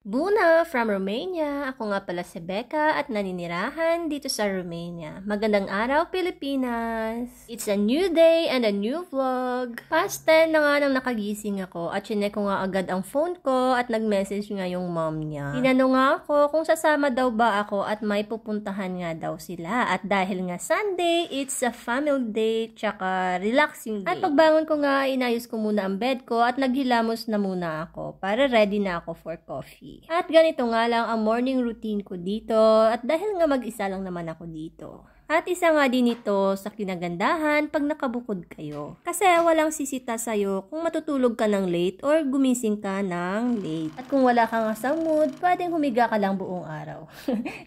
Buna from Romania. Ako nga pala si Becca at naninirahan dito sa Romania. Magandang araw, Pilipinas! It's a new day and a new vlog. Past 10 na nga nang nakagising ako at chinek ko nga agad ang phone ko at nag-message nga yung mom niya. Tinanong nga ako kung sasama daw ba ako at may pupuntahan nga daw sila. At dahil nga Sunday, it's a family day tsaka relaxing day. At pagbangon ko nga, inayos ko muna ang bed ko at naghilamos na muna ako para ready na ako for coffee. At ganito nga lang ang morning routine ko dito at dahil nga mag-isa lang naman ako dito. At isa nga din ito sa kinagandahan pag nakabukod kayo. Kasi walang sisita sa'yo kung matutulog ka ng late or gumising ka ng late. At kung wala kang sa mood, pwedeng humiga ka lang buong araw.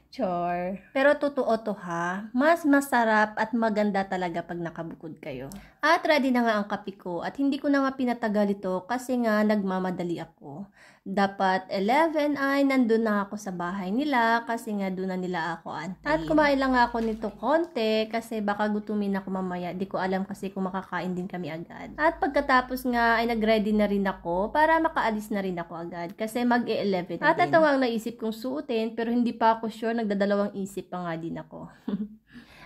Chor. Pero totoo to ha, mas masarap at maganda talaga pag nakabukod kayo. At ready na nga ang kape ko at hindi ko na nga pinatagal ito kasi nga nagmamadali ako. Dapat 11 ay nandun na ako sa bahay nila kasi nga doon na nila ako antayin. At kumain lang ako nito konti kasi baka gutumin ako mamaya. Di ko alam kasi kung makakain din kami agad. At pagkatapos nga ay nag-ready na rin ako para makaalis na rin ako agad kasi mag-11 na. At ito nga ang naisip kong suotin pero hindi pa ako sure, nagdadalawang isip pa nga din ako.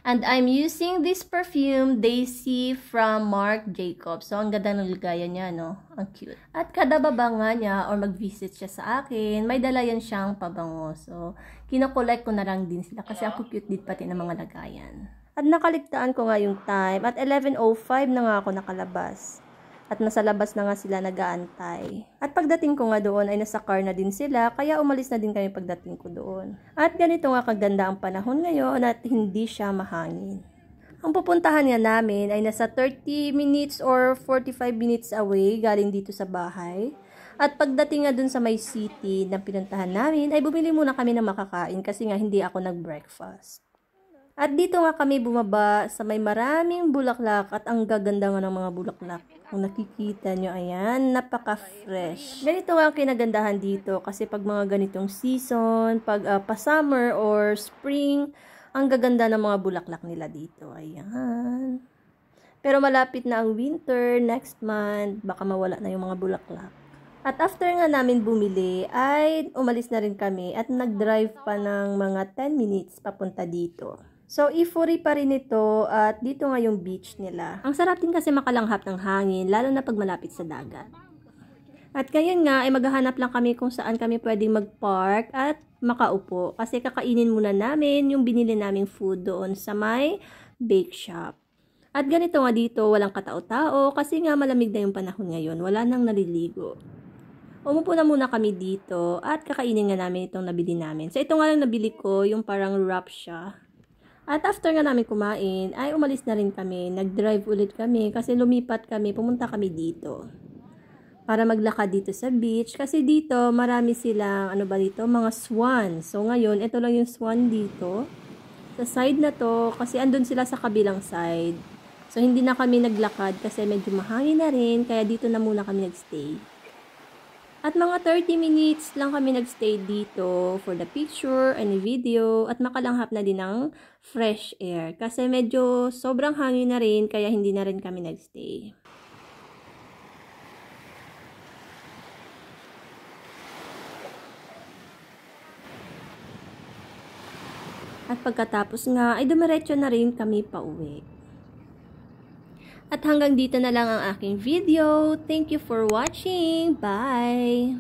And I'm using this perfume, Daisy from Marc Jacobs. So, ang ganda ng ligaya niya, no? Ang cute. At kada babanga niya or mag-visit siya sa akin, may dala yan siyang pabango. So, kinokollect ko na lang din sila kasi ang cute din pati ng mga lagayan. At nakaligtaan ko nga yung time. At 11:05 na nga ako nakalabas. At nasa labas na nga sila nag-aantay. At pagdating ko nga doon ay nasa car na din sila, kaya umalis na din kami pagdating ko doon. At ganito nga kaganda ang panahon ngayon at hindi siya mahangin. Ang pupuntahan nga namin ay nasa 30 minutes or 45 minutes away galing dito sa bahay. At pagdating nga dun sa may city na pinuntahan namin ay bumili muna kami ng makakain kasi nga hindi ako nag-breakfast. At dito nga kami bumaba sa may maraming bulaklak at ang gaganda nga ng mga bulaklak. Kung nakikita nyo, ayan, napaka-fresh. Ganito nga ang kinagandahan dito kasi pag mga ganitong season, pag pa-summer or spring, ang gaganda ng mga bulaklak nila dito. Ayan. Pero malapit na ang winter, next month, baka mawala na yung mga bulaklak. At after nga namin bumili, ay umalis na rin kami at nag-drive pa ng mga 10 minutes papunta dito. So, Ifuri pa rin ito at dito nga yung beach nila. Ang sarap din kasi makalanghap ng hangin, lalo na pag malapit sa dagat. At ngayon nga, ay maghahanap lang kami kung saan kami pwedeng mag-park at makaupo. Kasi kakainin muna namin yung binili naming food doon sa may bake shop. At ganito nga dito, walang katao-tao kasi nga malamig na yung panahon ngayon. Wala nang naliligo. Umupo na muna kami dito at kakainin nga namin itong nabili namin. So, ito nga lang nabili ko, yung parang wrap siya. At after nga namin kumain, ay umalis na rin kami. Nag-drive ulit kami kasi lumipat kami, pumunta kami dito. Para maglakad dito sa beach. Kasi dito, marami silang, mga swan. So ngayon, ito lang yung swan dito. Sa side na to, kasi andun sila sa kabilang side. So hindi na kami naglakad kasi medyo mahangin na rin. Kaya dito na muna kami nagstay. At mga 30 minutes lang kami nagstay dito for the picture and video at makalanghap na din ng fresh air. Kasi medyo sobrang hangin na rin kaya hindi na rin kami nagstay. At pagkatapos nga ay dumiretso na rin kami pauwi. At hanggang dito na lang ang aking video. Thank you for watching. Bye!